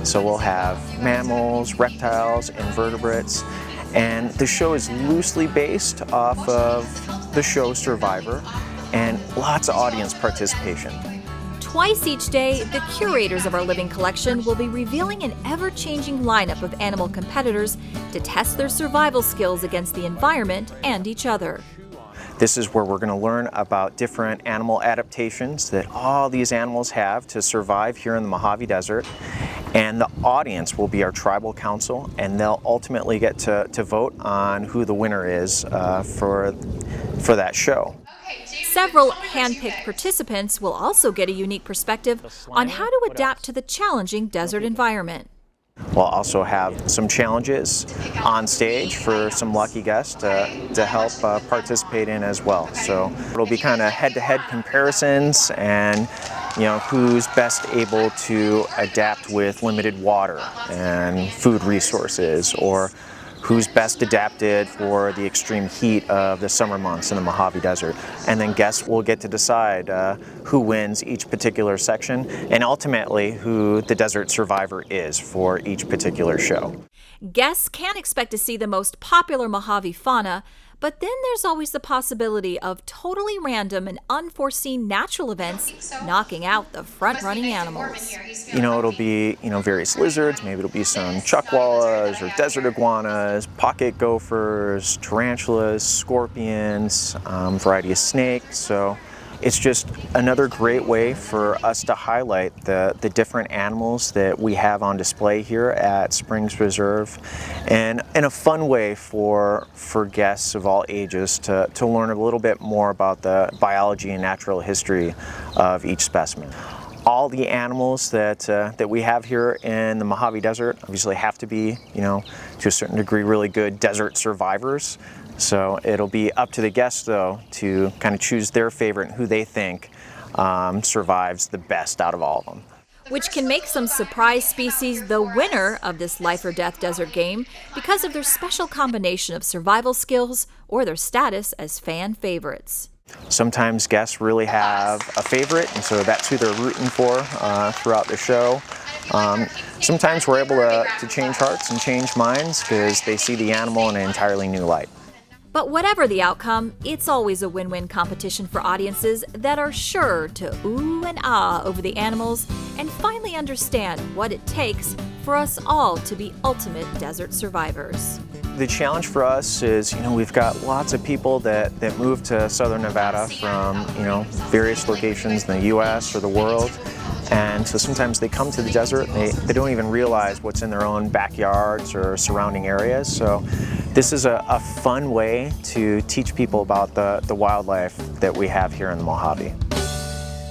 So we'll have mammals, reptiles, invertebrates, and the show is loosely based off of the show Survivor, and lots of audience participation. Twice each day, the curators of our living collection will be revealing an ever-changing lineup of animal competitors to test their survival skills against the environment and each other. This is where we're going to learn about different animal adaptations that all these animals have to survive here in the Mojave Desert. And the audience will be our tribal council, and they'll ultimately get to vote on who the winner is for that show. Several hand-picked participants will also get a unique perspective on how to adapt to the challenging desert environment. We'll also have some challenges on stage for some lucky guests to help participate in as well. So it'll be kind of head-to-head comparisons and who's best able to adapt with limited water and food resources, or who's best adapted for the extreme heat of the summer months in the Mojave Desert. And then guests will get to decide who wins each particular section, and ultimately who the desert survivor is for each particular show. Guests can expect to see the most popular Mojave fauna, but then there's always the possibility of totally random and unforeseen natural events knocking out the front-running animals. It'll be, various lizards, maybe it'll be some chuckwallas or desert iguanas, pocket gophers, tarantulas, scorpions, variety of snakes. So it's just another great way for us to highlight the different animals that we have on display here at Springs Reserve, and in a fun way for guests of all ages to learn a little bit more about the biology and natural history of each specimen. All the animals that we have here in the Mojave Desert obviously have to be, to a certain degree, really good desert survivors. So it'll be up to the guests, though, to kind of choose their favorite and who they think survives the best out of all of them. Which can make some surprise species the winner of this life or death desert game because of their special combination of survival skills or their status as fan favorites. Sometimes guests really have a favorite, and so that's who they're rooting for throughout the show. Sometimes we're able to change hearts and change minds because they see the animal in an entirely new light. But whatever the outcome, it's always a win-win competition for audiences that are sure to ooh and ah over the animals and finally understand what it takes for us all to be ultimate desert survivors. The challenge for us is, we've got lots of people that move to Southern Nevada from, various locations in the U.S. or the world. And so sometimes they come to the desert and they don't even realize what's in their own backyards or surrounding areas. So this is a fun way to teach people about the wildlife that we have here in the Mojave.